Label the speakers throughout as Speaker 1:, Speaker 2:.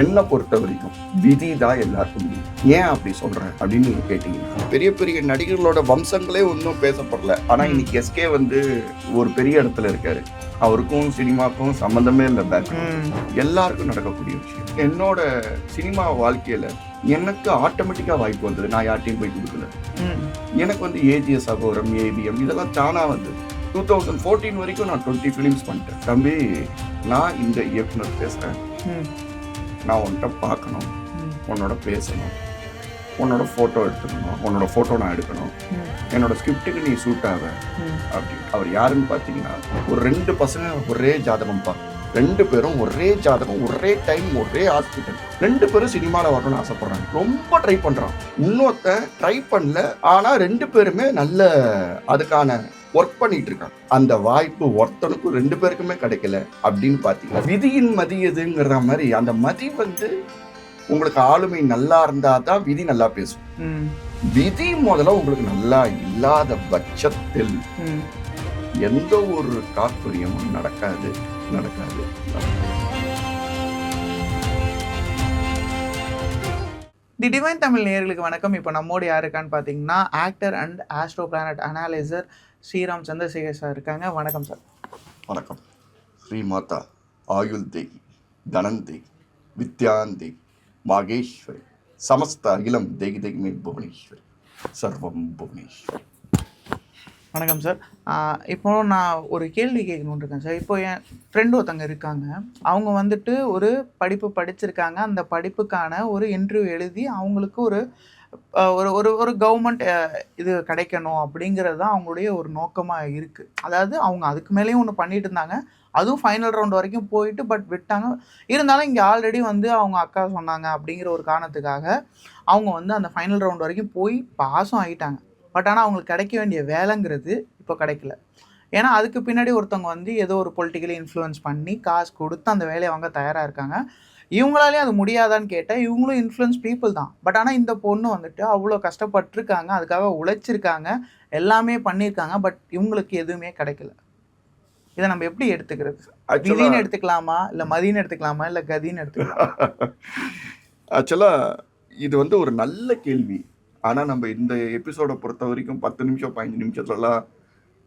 Speaker 1: என்னை பொறுத்த வரைக்கும் விதி தான் எல்லாருக்கும் முடியும். ஏன் அப்படி சொல்றேன் அப்படின்னு நீங்க கேட்டீங்கன்னா, பெரிய பெரிய நடிகர்களோட வம்சங்களே ஒன்றும் பேசப்படல. ஆனா இன்னைக்கு எஸ்கே ஒரு பெரிய இடத்துல இருக்காரு. அவருக்கும் சினிமாக்கும் சம்மந்தமே இல்லை. பேக்ரவுண்ட் எல்லாருக்கும் நடக்கக்கூடிய விஷயம். என்னோட சினிமா வாழ்க்கையில எனக்கு ஆட்டோமேட்டிக்கா வாய்ப்பு வந்தது. நான் யார்ட்டையும் போய் கொடுக்கல. எனக்கு ஏஜிஎஸ் அகோரம், ஏவிஎம் இதெல்லாம் தானா வந்தது. 2014 வரைக்கும் நான் 20 ஃபிலிம்ஸ் பண்ணிட்டேன். தம்பி, நான் இந்த இயக்குனர் பேசுறேன், நான் உன்கிட்ட பார்க்கணும், உன்னோட பேசணும், உன்னோட ஃபோட்டோ எடுத்துக்கணும், உன்னோட ஃபோட்டோ நான் எடுக்கணும், என்னோட ஸ்கிரிப்டுக்கு நீ சூட் ஆக அப்படின்னு. அவர் யாருன்னு பார்த்தீங்கன்னா, ஒரு 2 பசங்க ஒரே ஜாதகம்ப்பா. 2 பேரும் ஒரே ஜாதகம், ஒரே டைம், ஒரே ஹாஸ்பிட்டல். 2 பேரும் சினிமாவில் வரணும்னு ஆசைப்படுறாங்க. ரொம்ப ட்ரை பண்ணுறான். இன்னொருத்தன் ட்ரை பண்ணல, ஆனால் 2 பேருமே நல்ல அதுக்கான ஒர்க் பண்ணிட்டு இருக்காங்க. அந்த வாய்ப்பு ஒருத்தனுக்கும் 2 பேருக்குமே கிடைக்கல அப்படின்னு பார்த்தீங்கன்னா, விதியின் மதி எதுங்கிற மாதிரி அந்த மதி உங்களுக்கு ஆளுமை நல்லா இருந்தா தான் விதி நல்லா பேசும். விதி முதல்ல உங்களுக்கு நல்லா இல்லாத பட்சத்தில் எந்த ஒரு காத்துரியமும் நடக்காது.
Speaker 2: தி டிவைன் தமிழ் நேயர்களுக்கு வணக்கம். இப்போ நம்மோடு யார் இருக்கான்னு பார்த்தீங்கன்னா, actor and astro planet analyser Sriram Chandrasekhar sir இருக்காங்க. வணக்கம் சார்.
Speaker 1: வணக்கம். ஸ்ரீமாதா ஆயுள் தேகி, தனன் தேகி, வித்யான் தேகி, மாகேஸ்வரி, சமஸ்த அகிலம் தேகி தேகிமே புவனேஸ்வரி, சர்வம் புவனேஸ்வரி.
Speaker 2: வணக்கம் சார். இப்போ நான் ஒரு கேள்வி கேட்கணுன்னு இருக்கேன் சார். இப்போ என் ஃப்ரெண்டு ஒருத்தங்க இருக்காங்க. அவங்க ஒரு படிப்பு படிச்சிருக்காங்க. அந்த படிப்புக்கான ஒரு இன்டர்வியூ எழுதி அவங்களுக்கு ஒரு ஒரு ஒரு கவர்மெண்ட் இது கிடைக்கணும் அப்படிங்கிறது தான் அவங்களுடைய ஒரு நோக்கமாக இருக்குது. அதாவது அவங்க அதுக்கு மேலேயும் ஒன்று பண்ணிட்டு இருந்தாங்க. அதுவும் ஃபைனல் ரவுண்ட் வரைக்கும் போயிட்டு பட் விட்டாங்க. இருந்தாலும் இங்கே ஆல்ரெடி அவங்க அக்கா சொன்னாங்க அப்படிங்கிற ஒரு காரணத்துக்காக அவங்க அந்த ஃபைனல் ரவுண்ட் வரைக்கும் போய் பாஸும் ஆகிட்டாங்க. பட் ஆனால் அவங்களுக்கு கிடைக்க வேண்டிய வேலைங்கிறது இப்போ கிடைக்கல. ஏன்னா அதுக்கு பின்னாடி ஒருத்தவங்க ஏதோ ஒரு பொலிட்டிக்கலி இன்ஃப்ளூயன்ஸ் பண்ணி காசு கொடுத்து அந்த வேலையை வாங்க தயாராக இருக்காங்க. இவங்களாலேயும் அது முடியாதான்னு கேட்டால் இவங்களும் இன்ஃப்ளூயன்ஸ் பீப்புள் தான். பட் ஆனால் இந்த பொண்ணு அவ்வளோ கஷ்டப்பட்டுருக்காங்க, அதுக்காக உழைச்சிருக்காங்க, எல்லாமே பண்ணியிருக்காங்க. பட் இவங்களுக்கு எதுவுமே கிடைக்கல. இதை நம்ம எப்படி எடுத்துக்கிறது? விதின்னு எடுத்துக்கலாமா, இல்லை மதின்னு எடுத்துக்கலாமா, இல்லை கதின்னு எடுத்துக்கலாமா?
Speaker 1: ஆக்சுவலாக இது ஒரு நல்ல கேள்வி. ஆனால் நம்ம இந்த எபிசோடை பொறுத்த வரைக்கும் 10 நிமிஷம் 15 நிமிஷத்துலலாம்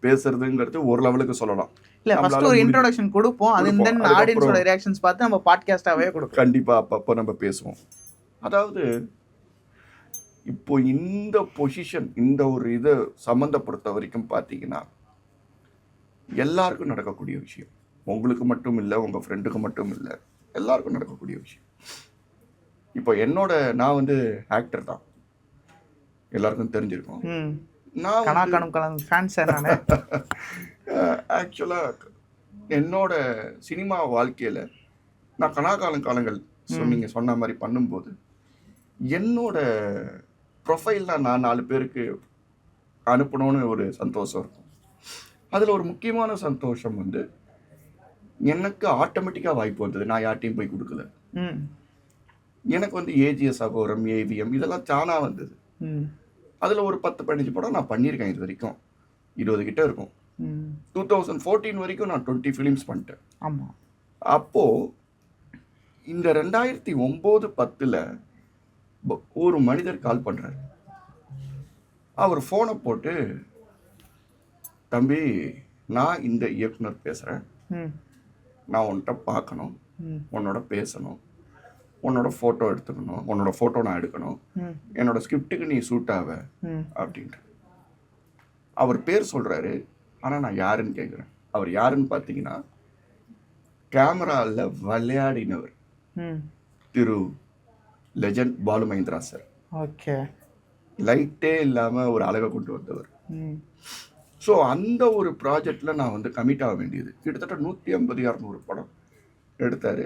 Speaker 1: பேசுறதுங்கிறது ஒரு லெவலுக்கு சொல்லலாம்.
Speaker 2: இல்லை, ஃபர்ஸ்ட் ஒரு இன்ட்ரோடக்ஷன் கொடுப்போம். அது தென் ஆடியன்ஸோட ரியாக்ஷன்ஸ் பார்த்து நம்ம பாட்காஸ்டாகவே கொடுப்போம்.
Speaker 1: கண்டிப்பாக அப்பப்போ நம்ம பேசுவோம். அதாவது இப்போ இந்த பொசிஷன், இந்த ஒரு இதை சம்மந்தப்படுத்த வரைக்கும் பார்த்தீங்கன்னா, எல்லாருக்கும் நடக்கக்கூடிய விஷயம். உங்களுக்கு மட்டும் இல்லை, உங்கள் ஃப்ரெண்டுக்கு மட்டும் இல்லை, எல்லாருக்கும் நடக்கக்கூடிய விஷயம். இப்போ நான் ஆக்டர் தான், எல்லாருக்கும் தெரிஞ்சிருக்கும். ஆக்சுவலாக என்னோட சினிமா வாழ்க்கையில் நான் கனாகாலங்கள் நீங்கள் சொன்ன மாதிரி பண்ணும்போது என்னோட ப்ரொஃபைலில் நான் 4 பேருக்கு அனுப்பணும்னு ஒரு சந்தோஷம் இருக்கும். அதில் ஒரு முக்கியமான சந்தோஷம் எனக்கு ஆட்டோமேட்டிக்காக வாய்ப்பு வந்தது. நான் யார்ட்டையும் போய் கொடுக்கல. எனக்கு ஏஜிஎஸ் அகோரம், ஏவிஎம் இதெல்லாம் தானா வந்தது. அதில் ஒரு 10-15 படம் நான் பண்ணியிருக்கேன். இது வரைக்கும் 20 கிட்ட இருக்கும். 2014 வரைக்கும் நான் 20 ஃபிலிம்ஸ் பண்ணிட்டேன்.
Speaker 2: ஆமாம்.
Speaker 1: அப்போது இந்த 2009-10 ஒரு மனிதர் கால் பண்ணுறாரு. அவர் ஃபோனை போட்டு, தம்பி, நான் இந்த இயக்குனர் பேசுகிறேன், நான் உன்கிட்ட பார்க்கணும், உன்னோட பேசணும், உன்னோட ஃபோட்டோ எடுத்துக்கணும், உன்னோட ஃபோட்டோ நான் எடுக்கணும், என்னோட ஸ்கிரிப்டுக்கு நீ சூட் ஆக அப்படின்ட்டு. அவர் பேர் சொல்கிறாரு. ஆனால் நான் யாருன்னு கேட்குறேன். அவர் யாருன்னு பார்த்தீங்கன்னா, கேமராவில் விளையாடினவர் திரு legend Balu Mahendra sir.
Speaker 2: Okay.
Speaker 1: லைட்டே இல்லாமல் ஒரு அழகை கொண்டு வந்தவர். ஸோ அந்த ஒரு ப்ராஜெக்டில் நான் கமிட் ஆக வேண்டியது. கிட்டத்தட்ட 150-200 படம் எடுத்தார்.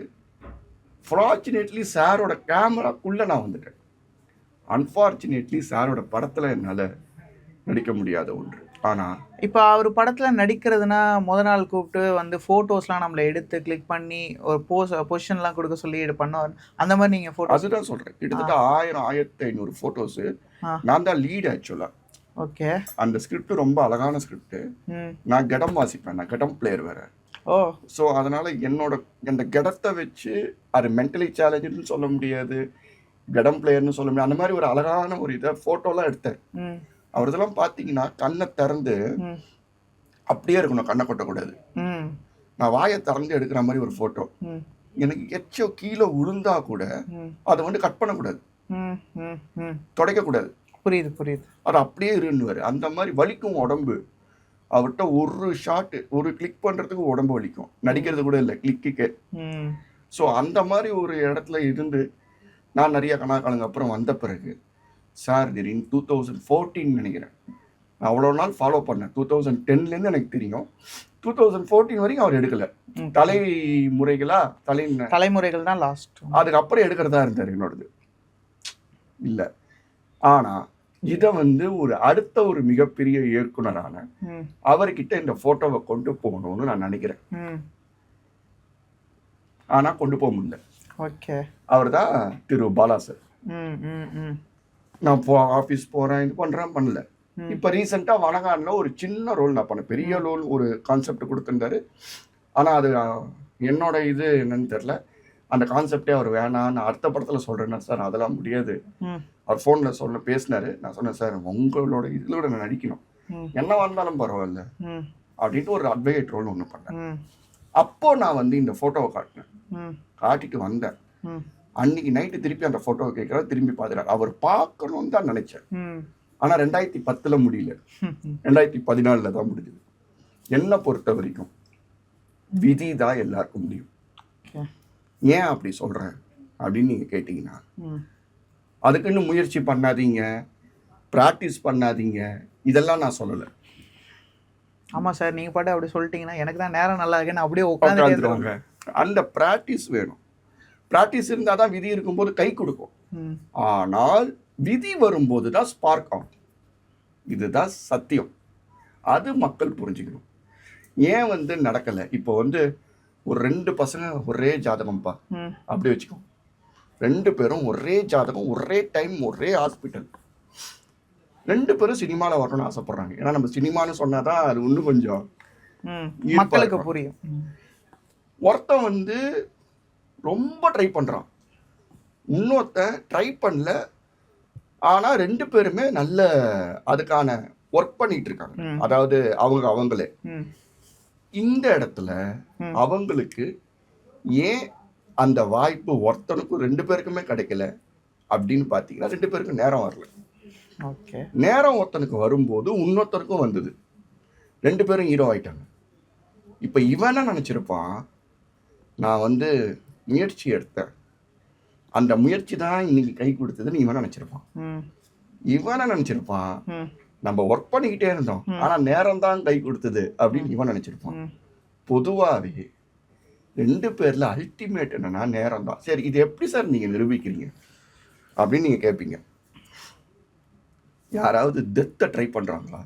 Speaker 1: ஃபார்ச்சுனேட்லி சாரோட கேமராக்குள்ளே நான் வந்துட்டேன். அன்ஃபார்ச்சுனேட்லி சாரோட படத்தில் என்னால் நடிக்க முடியாத ஒன்று. ஆனால்
Speaker 2: இப்போ அவர் படத்தில் நடிக்கிறதுனா நாள் கூப்பிட்டு ஃபோட்டோஸ்லாம் நம்மளை எடுத்து கிளிக் பண்ணி ஒரு பொசிஷன்லாம் கொடுக்க சொல்லி பண்ணுவார். அந்த மாதிரி நீங்கள் ஃபோட்டோ,
Speaker 1: அதுதான் சொல்கிறேன். கிட்டத்தட்ட 1000-1500 ஃபோட்டோஸு. நான் தான் லீட் ஆக்சுவலாக.
Speaker 2: ஓகே.
Speaker 1: அந்த ஸ்கிரிப்ட் ரொம்ப அழகான ஸ்கிரிப்ட். நான் கெடம் வாசிப்பேன், நான் கெடம் பிளேயர் வேறு.
Speaker 2: ஓ
Speaker 1: ஸோ அதனால அந்த கிடத்தை வச்சு அது மென்டலி சேலஞ்சுன்னு சொல்ல முடியாது, கடம் பிளேயர்னு சொல்ல முடியாது. அந்த மாதிரி ஒரு அழகான ஒரு இதை ஃபோட்டோலாம் எடுத்தார்.
Speaker 2: ம்
Speaker 1: அவர் இதெல்லாம் பார்த்தீங்கன்னா கண்ணை திறந்து
Speaker 2: ம்
Speaker 1: அப்படியே இருக்கணும், கண்ணை கொட்டக்கூடாது.
Speaker 2: ம்
Speaker 1: நான் வாயை திறந்து எடுக்கிற மாதிரி ஒரு ஃபோட்டோ.
Speaker 2: ம்
Speaker 1: எனக்கு எச்சோ கீழே விழுந்தா கூட
Speaker 2: ம்
Speaker 1: அதை வந்து கட் பண்ணக்கூடாது,
Speaker 2: ம் ம் ம்
Speaker 1: துடைக்கக்கூடாது,
Speaker 2: புரியுது புரியுது.
Speaker 1: அது அப்படியே இருந்துவார். அந்த மாதிரி வலிக்கும் உடம்பு. அவர்கிட்ட ஒரு ஷாட்டு, ஒரு கிளிக் பண்ணுறதுக்கு உடம்பு வலிக்கும், நடிக்கிறது கூட இல்லை, கிளிக்கு.
Speaker 2: ம்
Speaker 1: ஸோ அந்த மாதிரி ஒரு இடத்துல இருந்து நான் நிறைய கணக்காலங்க அப்புறம் வந்த பிறகு சார் திடீர்னு 2014 நினைக்கிறேன், நான் அவ்வளோ நாள் ஃபாலோ பண்ணேன். 2010லேருந்து எனக்கு தெரியும். 2014 வரைக்கும் அவர் எடுக்கலை.
Speaker 2: ம்.
Speaker 1: தலைமுறைகளா
Speaker 2: தலைமுறைகள் தான் லாஸ்ட்.
Speaker 1: அதுக்கப்புறம் எடுக்கிறதா இருந்தார் என்னோடது இல்லை. ஆனால் இதை வந்து அடுத்த ஒரு மிகப்பெரிய இயக்குனரான
Speaker 2: ம்
Speaker 1: அவர்கிட்ட இந்த ஃபோட்டோவை கொண்டு போகணும்னு நான் நினைக்கிறேன்.
Speaker 2: ம்
Speaker 1: ஆனால் கொண்டு போக முடியல.
Speaker 2: ஓகே.
Speaker 1: அவர் தான் திரு பாலா சார்.
Speaker 2: ம் ம் ம்
Speaker 1: நான் ஆஃபீஸ் போகிறேன், இது பண்ணுறேன், பண்ணல. இப்போ ரீசெண்டாக வனகானில் ஒரு சின்ன ரோல் நான் பண்ணேன். பெரிய ரோல் ஒரு கான்செப்ட் கொடுத்துருந்தாரு. ஆனால் அது என்னோட இது என்னன்னு தெரில. அந்த கான்செப்டே அவர் வேணாம், நான் அடுத்த படத்தில் சொல்கிறேன்னா சார் அதெல்லாம் முடியாது.
Speaker 2: ம்
Speaker 1: அவர் ஃபோனில் பேசினார். நான் சொன்னேன் சார் உங்களோட இதில் நான் நடிக்கணும்,
Speaker 2: ம்
Speaker 1: என்ன வந்தாலும் பரவாயில்ல
Speaker 2: ம்
Speaker 1: அப்படின்ட்டு ஒரு அட்வொகேட் ரோல் ஒன்று பண்ணேன்.
Speaker 2: ம்
Speaker 1: அப்போ நான் வந்து இந்த ஃபோட்டோவை காட்டினேன்.
Speaker 2: ம்
Speaker 1: காட்டிட்டு வந்தேன்.
Speaker 2: ம்
Speaker 1: அன்னைக்கு நைட்டு திருப்பி அந்த ஃபோட்டோவை கேட்குறா, திரும்பி பார்த்துறாரு. அவர் பார்க்கணும்னு தான் நினச்சேன்.
Speaker 2: ம்
Speaker 1: ஆனால் 2010 முடியல,
Speaker 2: ம்
Speaker 1: 2014 தான் முடிஞ்சது. என்னை பொறுத்த வரைக்கும் விதி தான் எல்லாருக்கும் முடியும்.
Speaker 2: ஓகே.
Speaker 1: ஏன் அப்படி சொல்கிறேன் அப்படின்னு நீங்கள் கேட்டிங்கன்னா,
Speaker 2: ம்
Speaker 1: அதுக்குன்னு முயற்சி பண்ணாதீங்க, ப்ராக்டிஸ் பண்ணாதீங்க, இதெல்லாம் நான் சொல்லலை.
Speaker 2: ஆமாம் சார், நீங்கள் பாட்டு அப்படி சொல்லிட்டீங்கன்னா எனக்கு தான் நேரம் நல்லா இருக்கேன்னு அப்படியே உட்காந்துருவாங்க.
Speaker 1: உட்காந்துருவாங்க. அந்த ப்ராக்டிஸ் வேணும். ப்ராக்டிஸ் இருந்தால் தான் விதி இருக்கும்போது கை கொடுக்கும்.
Speaker 2: ம்
Speaker 1: ஆனால் விதி வரும்போது தான் ஸ்பார்க் ஆகும். இதுதான் சத்தியம். அது மக்கள் புரிஞ்சுக்கணும். ஏன் வந்து நடக்கலை? இப்போ வந்து ஒரு 2 பசங்க ஒரே ஜாதகம்ப்பா
Speaker 2: ம்
Speaker 1: அப்படி வச்சுக்கோங்க. 2 பேரும் ஒரே ஜாதகம், ஒரே டைம், ஒரே ஹாஸ்பிட்டல். 2 பேரும் சினிமாவில் வரணும்னு ஆசைப்படுறாங்க. ஏன்னா நம்ம சினிமான்னு சொன்னால் தான் அது இன்னும் கொஞ்சம்
Speaker 2: ம்
Speaker 1: ஈர்ப்பா
Speaker 2: மக்களுக்கு
Speaker 1: இருக்கும்.
Speaker 2: புரியும். ம்
Speaker 1: ஒருத்தன் வந்து ரொம்ப ட்ரை பண்ணுறான், இன்னொருத்தன் ட்ரை பண்ணல. ஆனால் 2 பேருமே நல்ல அதுக்கான ஒர்க் பண்ணிட்டு இருக்காங்க.
Speaker 2: ம்.
Speaker 1: அதாவது அவங்களே
Speaker 2: ம்
Speaker 1: இந்த இடத்துல
Speaker 2: ம்.
Speaker 1: அவங்களுக்கு ஏன் அந்த வாய்ப்பு ஒருத்தனுக்கும் 2 பேருக்குமே கிடைக்கல அப்படின்னு பார்த்தீங்கன்னா, 2 பேருக்கும் நேரம் வரல.
Speaker 2: ஓகே.
Speaker 1: நேரம் ஒருத்தனுக்கு வரும்போது இன்னொருத்தனுக்கும் வந்தது. 2 பேரும் ஹீரோ ஆயிட்டாங்க. இப்போ இவன் நினச்சிருப்பான், நான் வந்து முயற்சி எடுத்தேன், அந்த முயற்சி தான் இன்னைக்கு கை கொடுத்ததுன்னு இவனை நினச்சிருப்பான்.
Speaker 2: ம்
Speaker 1: இவனை நினச்சிருப்பான்,
Speaker 2: ம்
Speaker 1: நம்ம ஒர்க் பண்ணிக்கிட்டே இருந்தோம் ஆனால் நேரம் தான் கை கொடுத்தது அப்படின்னு இவன் நினச்சிருப்பான்.
Speaker 2: ம்
Speaker 1: பொதுவாகவே 2 பேரில் அல்டிமேட் என்னன்னா நேரம் தான். சரி, இது எப்படி சார் நீங்கள் நிரூபிக்கிறீங்க அப்படின்னு நீங்கள் கேட்பீங்க. யாராவது டெத்தை ட்ரை பண்ணுறாங்களா?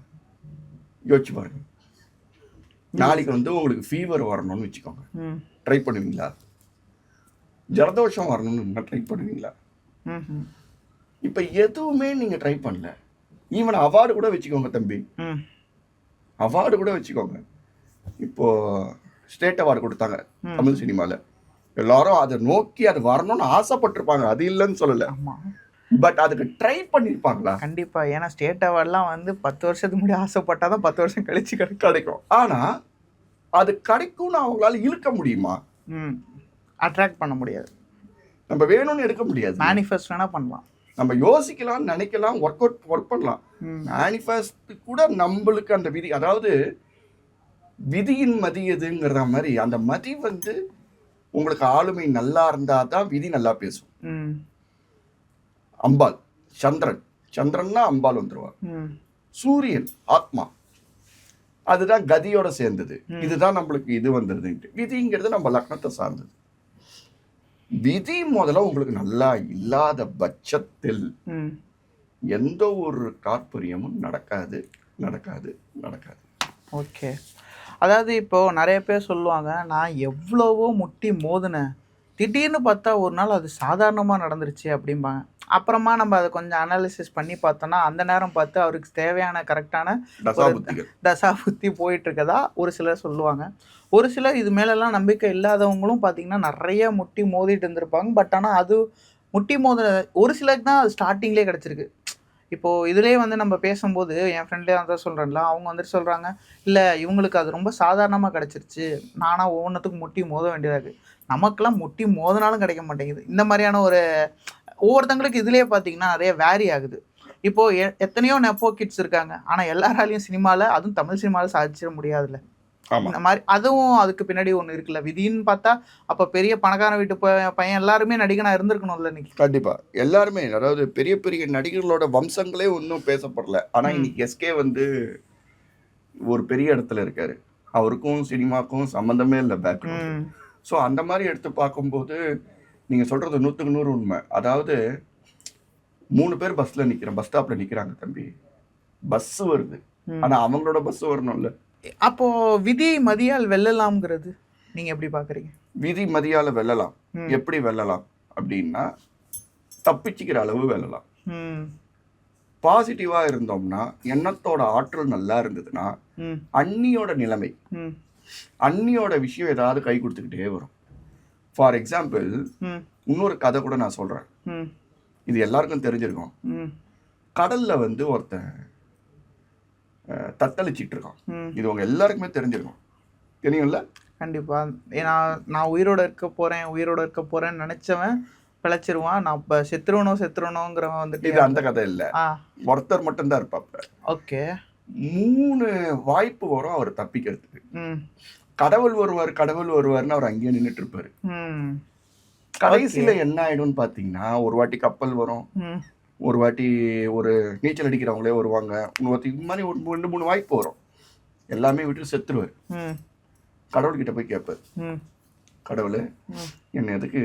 Speaker 1: யோசிச்சு பாருங்க. நாளைக்கு வந்து உங்களுக்கு ஃபீவர் வரணும்னு வச்சுக்கோங்க,
Speaker 2: ம்
Speaker 1: ட்ரை பண்ணுவீங்களா? ஜலதோஷம் வரணும்னு ட்ரை பண்ணுவீங்களா?
Speaker 2: ம் ம்
Speaker 1: இப்போ எதுவுமே நீங்கள் ட்ரை பண்ணல. ஈவன் அவார்டு கூட வச்சுக்கோங்க தம்பி,
Speaker 2: ம்
Speaker 1: அவார்டு கூட வச்சுக்கோங்க. இப்போ ஸ்டேட் அவார்டு கொடுத்தாங்க தமிழ் சினிமாவில். எல்லாரும் அதை நோக்கி அது வரணும்னு ஆசைப்பட்டிருப்பாங்க, அது இல்லைன்னு சொல்லலை.
Speaker 2: ஆமாம்,
Speaker 1: பட் அதுக்கு ட்ரை பண்ணியிருப்பாங்களா?
Speaker 2: கண்டிப்பாக. ஏன்னா ஸ்டேட் அவார்ட்லாம் வந்து 10 வருஷத்துக்கு முன்னாடி ஆசைப்பட்டால் தான் 10 வருஷம் கழிச்சு
Speaker 1: கிடைக்கும். ஆனால் அது கிடைக்கும்னு அவங்களால இழுக்க முடியுமா?
Speaker 2: ம் அட்ராக்ட் பண்ண முடியாது.
Speaker 1: நம்ம வேணும்னு எடுக்க முடியாது.
Speaker 2: மேனிஃபெஸ்ட் வேணால் பண்ணலாம்.
Speaker 1: நம்ம யோசிக்கலாம், நினைக்கலாம், ஒர்க் பண்ணலாம். மேனிஃபெஸ்ட் கூட நம்மளுக்கு அந்த விதி, அதாவது விதியின் மதி எதுங்கிற மாதிரி அந்த மதி வந்து உங்களுக்கு ஆளுமை நல்லா இருந்தால் தான் விதி நல்லா பேசும்.
Speaker 2: ம்
Speaker 1: அம்பாள், சந்திரன்னா அம்பாள் வந்துருவார்.
Speaker 2: ம்
Speaker 1: சூரியன் ஆத்மா, அதுதான் கதியோட சேர்ந்தது. இதுதான் நம்மளுக்கு இது வந்துடுதுன்ட்டு. விதிங்கிறது நம்ம லக்னத்தை சார்ந்தது. விதி முதல்ல உங்களுக்கு நல்லா இல்லாத பட்சத்தில்
Speaker 2: ம்
Speaker 1: எந்த ஒரு தாற்பயமும் நடக்காது.
Speaker 2: ஓகே. அதாவது இப்போது நிறைய பேர் சொல்லுவாங்க, நான் எவ்வளவோ முட்டி மோதினேன், திடீர்னு பார்த்தா ஒரு நாள் அது சாதாரணமாக நடந்துருச்சு அப்படிம்பாங்க. அப்புறமா நம்ம அதை கொஞ்சம் அனாலிசிஸ் பண்ணி பார்த்தோம்னா, அந்த நேரம் பார்த்து அவருக்கு தேவையான கரெக்டான ஒரு
Speaker 1: தசாபுத்திகள்.
Speaker 2: தசாபுத்தி போயிட்டு இருக்கதா ஒரு சிலர் சொல்லுவாங்க. ஒரு சிலர் இது மேலெல்லாம் நம்பிக்கை இல்லாதவங்களும் பார்த்தீங்கன்னா, நெறைய முட்டி மோதிட்டு இருந்திருப்பாங்க. பட் ஆனா அது முட்டி மோதுன ஒரு சிலருக்கு தான் அது ஸ்டார்ட்டிங்லேயே கிடச்சிருக்கு. இப்போ இதிலேயே வந்து நம்ம பேசும்போது என் ஃப்ரெண்ட்லேயே அதான் சொல்கிறேன்ல, அவங்க வந்துட்டு சொல்கிறாங்க, இல்லை இவங்களுக்கு அது ரொம்ப சாதாரணமாக கிடச்சிருச்சு. நானா ஒவ்வொன்றுத்துக்கும் முட்டி மோத வேண்டியதா இருக்குது. நமக்கெல்லாம் முட்டி மோதினாலும் கிடைக்க மாட்டேங்குது. இந்த மாதிரியான ஒரு ஒவ்வொருத்தங்களுக்கு இதிலேயே பார்த்தீங்கன்னா நிறைய வேரி ஆகுது. இப்போ எத்தனையோ நெப்போ கிட்ஸ் இருக்காங்க. ஆனால் எல்லாராலையும் சினிமாவில் அதுவும் தமிழ் சினிமாவில் சாதிச்சிட முடியாதுல்ல.
Speaker 1: ஆமா.
Speaker 2: இந்த மாதிரி அதுவும் அதுக்கு பின்னாடி ஒன்று இருக்குல்ல. விதின்னு பார்த்தா அப்போ பெரிய பணக்காரன் வீட்டு பையன் எல்லாருமே நடிகனாக இருந்திருக்கணும்ல இன்னைக்கு.
Speaker 1: கண்டிப்பா. எல்லாருமே அதாவது பெரிய பெரிய நடிகர்களோட வம்சங்களே ஒன்றும் பேசப்படல. ஆனா இன்னைக்கு எஸ்கே வந்து ஒரு பெரிய இடத்துல இருக்காரு. அவருக்கும் சினிமாக்கும் சம்மந்தமே இல்லை பேக்ரவுண்ட். ஸோ அந்த மாதிரி எடுத்து பார்க்கும்போது நீங்கள் சொல்கிறது 100க்கு 100 உண்மை. அதாவது 3 பேர் பஸ்ஸில் நிற்கிறேன், பஸ் ஸ்டாப்பில் நிற்கிறாங்க தம்பி. பஸ்ஸு வருது, ஆனால் அவங்களோட பஸ்ஸு வரணும்ல.
Speaker 2: அப்போ விதி மதியால் வெல்லலாம்ங்கிறது நீங்கள் எப்படி பார்க்குறீங்க?
Speaker 1: விதி மதியால் வெல்லலாம். எப்படி வெல்லலாம் அப்படின்னா, தப்பிச்சுக்கிற அளவு வெல்லலாம். பாசிட்டிவாக இருந்தோம்னா, எண்ணத்தோட ஆற்றல் நல்லா இருந்ததுன்னா, அண்ணியோட நிலைமை, அண்ணியோட விஷயம் ஏதாவது கை கொடுத்துக்கிட்டே வரும். ஃபார் எக்ஸாம்பிள், இன்னொரு கதை கூட நான் சொல்கிறேன். இது எல்லாருக்கும் தெரிஞ்சிருக்கும். கடல்ல வந்து ஒருத்தன் தத்தளிச்சிட்டு இருக்கான். இது உங்க எல்லாருக்குமே தெரிஞ்சிருக்கும். தெரியும்ல?
Speaker 2: கண்டிப்பா. ஏன்னா நான் உயிரோட இருக்க போறேன்னு நினைச்சவன் பிழைச்சிருவான். நான் இப்போ செத்துருவனோங்கிறவன் வந்துட்டு.
Speaker 1: இது அந்த கதை இல்லை. ஒருத்தர் மட்டும்தான் இருப்பாப்ல.
Speaker 2: ஓகே.
Speaker 1: 3 வாய்ப்பு வரும் அவர் தப்பிக்கிறதுக்கு. கடவுள் வருவார்னு அவர் அங்கேயே நின்றுட்டு இருப்பாரு. கடைசியில என்ன ஆயிடும்னு பாத்தீங்கன்னா, ஒரு வாட்டி கப்பல் வரும், ஒரு வாட்டி ஒரு நீச்சல் அடிக்கிறவங்களே வருவாங்க, இது மாதிரி ஒரு 2-3 வாய்ப்பு வரும். எல்லாமே விட்டு செத்துருவாரு. கடவுள்கிட்ட போய் கேட்பாரு, கடவுளே என்னை எதுக்கு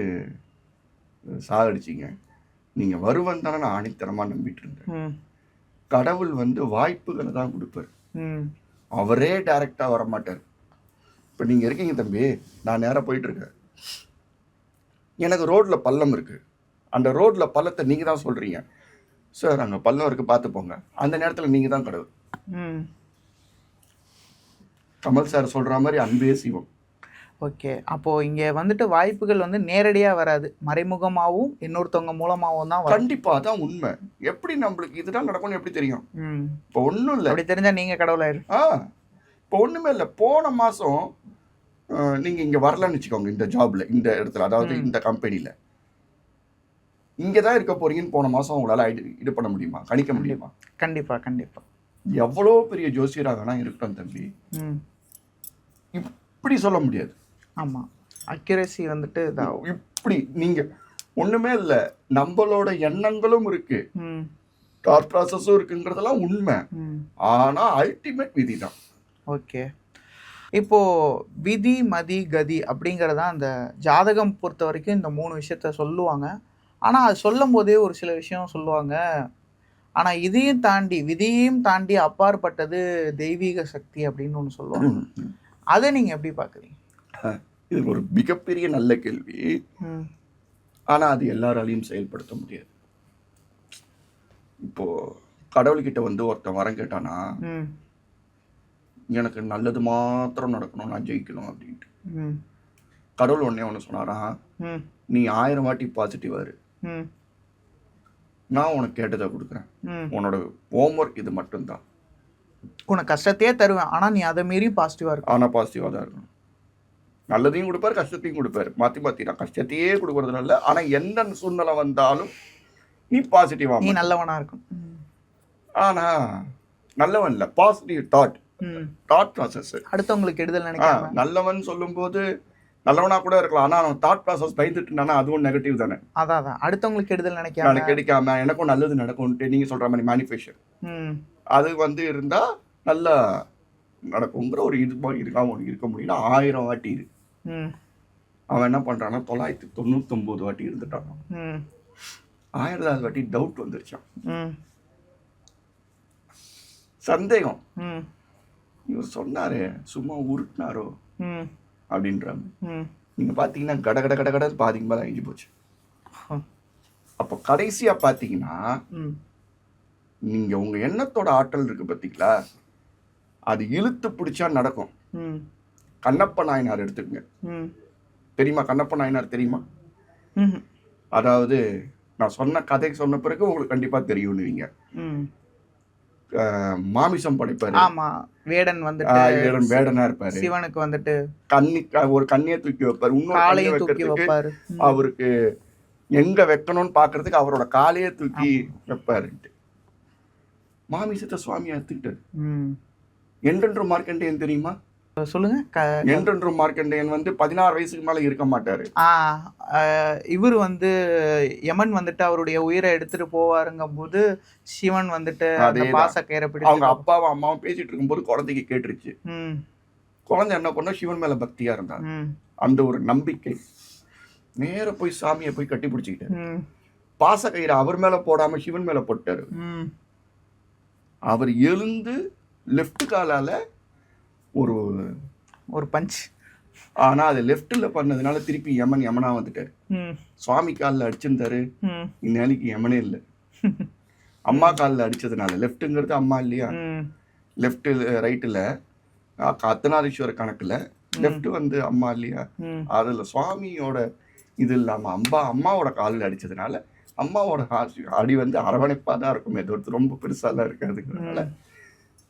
Speaker 1: சாகடிச்சிங்க? நீங்க வருவன் தானே நான் ஆணித்தரமா நம்பிட்டு இருந்தேன். கடவுள் வந்து வாய்ப்புகளை தான் கொடுப்பாரு, அவரே டைரக்டா வரமாட்டார். இப்போ நீங்கள் இருக்கீங்க தம்பி, நான் நேராக போயிட்டு இருக்கேன், எனக்கு ரோட்டில் பள்ளம் இருக்குது. அந்த ரோட்டில் பள்ளத்தை நீங்கள் தான் சொல்கிறீங்க, சார் அங்கே பள்ளம் இருக்குது பார்த்து போங்க. அந்த நேரத்தில் நீங்கள் தான் கடவுள். கமல் சார் சொல்கிற மாதிரி அன்பே சிவம்.
Speaker 2: ஓகே. அப்போது இங்கே வந்துட்டு வாய்ப்புகள் வந்து நேரடியாக வராது, மறைமுகமாகவும் இன்னொருத்தவங்க மூலமாகவும் தான் வரும்.
Speaker 1: கண்டிப்பாக அதான் உண்மை. எப்படி நம்மளுக்கு இதுதான் நடக்கும்னு எப்படி தெரியும்? இப்போ ஒன்றும் இல்லை.
Speaker 2: அப்படி தெரிஞ்சால் நீங்கள் கடவுளாயிரு.
Speaker 1: இப்போ ஒன்றுமே இல்லை. போன மாதம் நீங்கள் இங்கே வரலன்னு வச்சுக்கோங்க, இந்த ஜாபில், இந்த இடத்துல, அதாவது இந்த கம்பெனியில் இங்கே தான் இருக்க போறீங்கன்னு போன மாதம் உங்களால் இது பண்ண முடியுமா, கணிக்க முடியுமா?
Speaker 2: கண்டிப்பாக கண்டிப்பாக.
Speaker 1: எவ்வளோ பெரிய ஜோசியராக வேணா இருக்கட்டும் தம்பி, இப்படி சொல்ல முடியாது.
Speaker 2: ஆமாம், அக்யூரசி வந்துட்டு
Speaker 1: இப்படி நீங்கள் ஒன்றுமே இல்லை. நம்மளோட எண்ணங்களும் இருக்கு, தாட் ப்ராசஸும் இருக்குங்கிறதெல்லாம் உண்மை. ஆனால் அல்டிமேட் விதி தான்.
Speaker 2: ஓகே. இப்போது விதி மதி கதி அப்படிங்கிறதா அந்த ஜாதகம் பொறுத்த வரைக்கும் இந்த 3 விஷயத்த சொல்லுவாங்க. ஆனால் அது சொல்லும் போதே ஒரு சில விஷயம் சொல்லுவாங்க, ஆனால் இதையும் தாண்டி விதியையும் தாண்டி அப்பாற்பட்டது தெய்வீக சக்தி அப்படின்னு ஒன்று சொல்லுவாங்க. அதை நீங்கள் எப்படி பார்க்குறீங்க?
Speaker 1: இது ஒரு மிகப்பெரிய நல்ல கேள்வி. ஆனால் அது எல்லாராலையும் செயல்படுத்த முடியாது. இப்போ கடவுள்கிட்ட வந்து ஒருத்தன் வரம் கேட்டானா, எனக்கு நல்லது மாத்திரம் நடக்கணும், நான் ஜெயிக்கணும் அப்படின்ட்டு. கடவுள் ஒன்று சொன்னாரா, நீ 1000 வாட்டி பாசிட்டிவா இரு, நான் உனக்கு கேட்டதை கொடுக்குறேன், உன்னோட ஹோம்ஒர்க் இது மட்டும்தான்.
Speaker 2: உனக்கு கஷ்டத்தையே தருவேன், ஆனால் நீ அதை மீறி பாசிட்டிவாக இருக்கும்.
Speaker 1: ஆனால் பாசிட்டிவாக தான் இருக்கணும். நல்லதையும் கொடுப்பாரு, கஷ்டத்தையும் கொடுப்பாரு, மாற்றி நான் கஷ்டத்தையே கொடுக்கறதுனால இல்லை, ஆனால் எந்த சூழ்நிலை வந்தாலும் நீ பாசிட்டிவாக,
Speaker 2: நீ நல்லவனாக இருக்கும்.
Speaker 1: ஆனால் நல்லவன் இல்லை, பாசிட்டிவ் தாட் ப்ராசஸ்.
Speaker 2: அடுத்தவங்களுக்கு கெடுதல் நினைக்காம.
Speaker 1: நல்லவன் சொல்லும்போது நல்லவனா கூட இருக்கலாம், ஆனால் அவன் தாட் ப்ராசஸ் பயந்துட்டுனா அதுவும் நெகட்டிவ் தானே.
Speaker 2: அதான் அடுத்தவங்களுக்கு கெடுதல்
Speaker 1: நினைக்காம எனக்கும் நல்லது நடக்கும்ட்டு நீங்கள் சொல்ற மாதிரி மேனிஃபெஸ்டேஷன் அது வந்து இருந்தா நல்லா நடக்குங்கிற ஒரு இது மாதிரி இருக்க முடியல. 1000 வாட்டி இரு. அவன் என்ன பண்றான்னா 999 வாட்டி இருந்துட்டான். 1000வது வாட்டி டவுட் வந்துருச்சான், சந்தேகம். இவர் சொன்னாரு, சும்மா உருட்டினாரோ அப்படின்றாங்க. நீங்கள் பார்த்தீங்கன்னா கட கட கட கடன்னு பாதிக்கு மேலே அழிஞ்சு போச்சு. அப்போ கடைசியாக பார்த்தீங்கன்னா
Speaker 2: ம்
Speaker 1: நீங்கள் உங்கள் எண்ணத்தோட ஆற்றல் இருக்குது பார்த்தீங்களா, அது இழுத்து பிடிச்சா நடக்கும்.
Speaker 2: ம்
Speaker 1: கண்ணப்ப நாயனார் எடுத்துக்கங்க.
Speaker 2: ம்
Speaker 1: தெரியுமா கண்ணப்ப நாயனார் தெரியுமா?
Speaker 2: ம்
Speaker 1: அதாவது நான் சொன்ன கதை சொன்ன பிறகு உங்களுக்கு கண்டிப்பாக தெரியும்னுவீங்க.
Speaker 2: ம்
Speaker 1: மாமிசம் படைப்பாரு.
Speaker 2: ஆமா, வேடன் வந்துட்டு
Speaker 1: வேடனா இருப்பாரு.
Speaker 2: சிவனுக்கு வந்துட்டு
Speaker 1: ஒரு கண்ணியை தூக்கி வைப்பாரு. இன்னொரு கண்ணியை
Speaker 2: காலையும் தூக்கி
Speaker 1: வைக்கிறதுக்கு
Speaker 2: வைப்பாரு.
Speaker 1: அவருக்கு எங்க வைக்கணும்னு பாக்குறதுக்கு அவரோட காலையே தூக்கி வைப்பாருன்ட்டு மாமிசத்தை சுவாமி எடுத்துக்கிட்டாரு.
Speaker 2: ம்
Speaker 1: என்றென்றும் மார்க்கண்டேயன் தெரியுமா?
Speaker 2: சொல்லுங்க.
Speaker 1: என்றென்றும் மார்க்கண்டேயன் வந்து 16 வயசுக்கு மேல இருக்க மாட்டாரு.
Speaker 2: இவர் வந்து யமன் வந்துட்டு அவருடைய உயிரை எடுத்துட்டு போவாருங்கும் போது சிவன் வந்துட்டு அந்த பாசக்கயிறை பிடிச்சு
Speaker 1: அவங்க அப்பாவும் அம்மாவும் பேசிட்டு இருக்கும்போது குழந்தைக்கு கேட்டுருச்சு.
Speaker 2: ம்
Speaker 1: குழந்தை என்ன பண்ண சிவன் மேல பக்தியா இருந்தாங்க.
Speaker 2: ம்
Speaker 1: அந்த ஒரு நம்பிக்கை நேர போய் சாமியை போய் கட்டி பிடிச்சிக்கிட்டாரு.
Speaker 2: ம்
Speaker 1: பாசக்கயிறை அவர் மேல போடாம சிவன் மேல போட்டாரு.
Speaker 2: ம்
Speaker 1: அவர் எழுந்து லெஃப்ட் காலால ஒரு
Speaker 2: ஒரு பஞ்ச்.
Speaker 1: ஆனா அது லெஃப்ட்ல பண்ணதுனால திருப்பி யமனா வந்துட்டாரு.
Speaker 2: ம்
Speaker 1: சுவாமி காலில் அடிச்சிருந்தாரு,
Speaker 2: ம்
Speaker 1: இந்நாளைக்கு யமனே இல்லை. அம்மா காலில் அடிச்சதுனால, லெஃப்ட்டுங்கிறது அம்மா இல்லையா,
Speaker 2: ம்
Speaker 1: லெஃப்ட் ரைட்டில் அர்த்தநாரீஸ்வரர் கணக்குல லெஃப்ட் வந்து அம்மா இல்லையா,
Speaker 2: ம்
Speaker 1: அதுல சுவாமியோட இது இல்லாம அம்மாவோட காலில் அடிச்சதுனால அம்மாவோட அடி வந்து அரவணைப்பா தான் இருக்குமே தவிர்த்து ரொம்ப பெருசாலாம் இருக்காதுங்கிறதுனால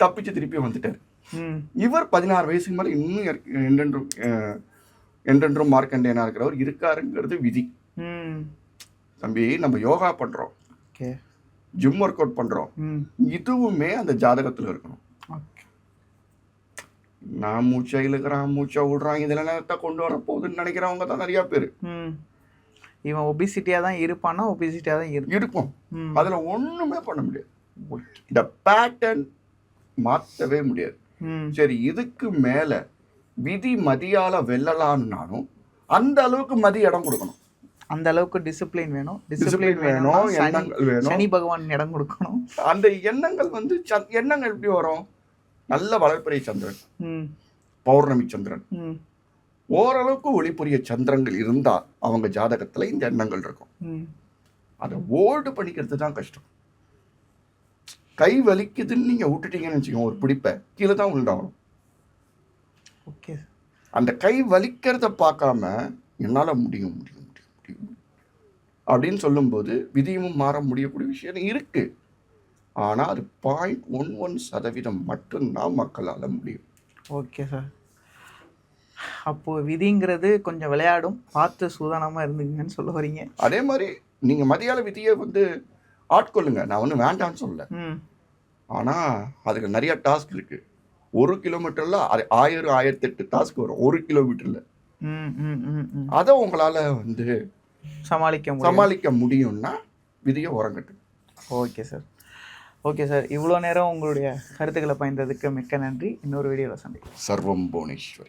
Speaker 1: தப்பிச்சு திருப்பி வந்துட்டாரு.
Speaker 2: ம்
Speaker 1: இவர் 16 வயசுக்கு மேலே இன்னும் என்றென்றும் மார்க்கண்டேயனா இருக்கிறவர் இருக்காருங்கிறது விதி.
Speaker 2: ம்
Speaker 1: தம்பி, நம்ம யோகா பண்றோம்,
Speaker 2: ஓகே.
Speaker 1: ஜிம் ஒர்க் அவுட் பண்றோம்,
Speaker 2: ம்
Speaker 1: இதுவுமே அந்த ஜாதகத்துல இருக்கணும்.
Speaker 2: ஓகே.
Speaker 1: நான் மூச்சை இழுக்கிறான், மூச்சை விடுறான், இதெல்லாம் நேரத்தை கொண்டு வர போகுதுன்னு நினைக்கிறவங்க தான் நிறைய பேர்.
Speaker 2: ம் இவன் ஒபிசிட்டியாக தான் இருப்பானா, ஒபிசிட்டியாக தான்
Speaker 1: இருக்கும்.
Speaker 2: ம்
Speaker 1: அதுல ஒண்ணுமே பண்ண முடியாது. இந்த பேட்டர்ன் மாற்றவே முடியாது.
Speaker 2: ம்
Speaker 1: சரி, இதுக்கு மேல விதி மதியால வெல்லலாம்னாலும் அந்த அளவுக்கு மதி இடம் கொடுக்கணும்.
Speaker 2: அந்த அளவுக்கு டிசிப்ளின் வேணும்.
Speaker 1: டிசிப்ளின் வேணும், எண்ணங்கள் வேணும்.
Speaker 2: சனி பகவான் இடம் கொடுக்கணும்.
Speaker 1: அந்த எண்ணங்கள் வந்து எண்ணங்கள் எப்படி வரும்? நல்ல வளர்ப்பிறை சந்திரன்,
Speaker 2: ம்
Speaker 1: பௌர்ணமி சந்திரன்,
Speaker 2: ம்
Speaker 1: ஓரளவுக்கு ஒளிப்புரிய சந்திரங்கள் இருந்தா அவங்க ஜாதகத்துல இந்த எண்ணங்கள் இருக்கும்.
Speaker 2: ம்
Speaker 1: அதை ஓல்டு பண்ணிக்கிறது தான் கஷ்டம். கை வலிக்குதுன்னு நீங்க விட்டுட்டீங்கன்னு வச்சுக்கோங்க, ஒரு பிடிப்பை கீழே தான் உண்டாகணும்.
Speaker 2: ஓகே.
Speaker 1: அந்த கை வலிக்கிறத பார்க்காம என்னால முடியும் முடியும் முடியும் முடியும் அப்படின்னு சொல்லும்போது விதியும் மாற முடியக்கூடிய விஷயம் இருக்கு. ஆனா அது 0.11% மட்டும்தான் மக்களால் முடியும்.
Speaker 2: Okay sir. அப்போது விதிங்கிறது கொஞ்சம் விளையாடும், பார்த்து சூதானமாக இருந்துங்கன்னு சொல்ல வரீங்க.
Speaker 1: அதே மாதிரி நீங்க மதியால விதியை வந்து ஆட்கொள்ளுங்க, நான் ஒன்றும் வேண்டாம்னு சொல்லல.
Speaker 2: ம்
Speaker 1: ஆனா அதுக்கு நிறைய டாஸ்க் இருக்கு. 1 கிலோமீட்டர்ல 1008 டாஸ்க் வரும் 1 கிலோமீட்டர்ல.
Speaker 2: ம் ம் ம் ம்
Speaker 1: அதை உங்களால வந்து
Speaker 2: சமாளிக்க
Speaker 1: முடியும்னா விதியை உறங்கட்டு.
Speaker 2: Okay sir. ஓகே சார், இவ்வளோ நேரம் உங்களுடைய கருத்துக்களை பகிர்ந்ததுக்கு மிக்க நன்றி. இன்னொரு வீடியோவில் சந்திக்கலாம்.
Speaker 1: சர்வம் புவனேஸ்வர்.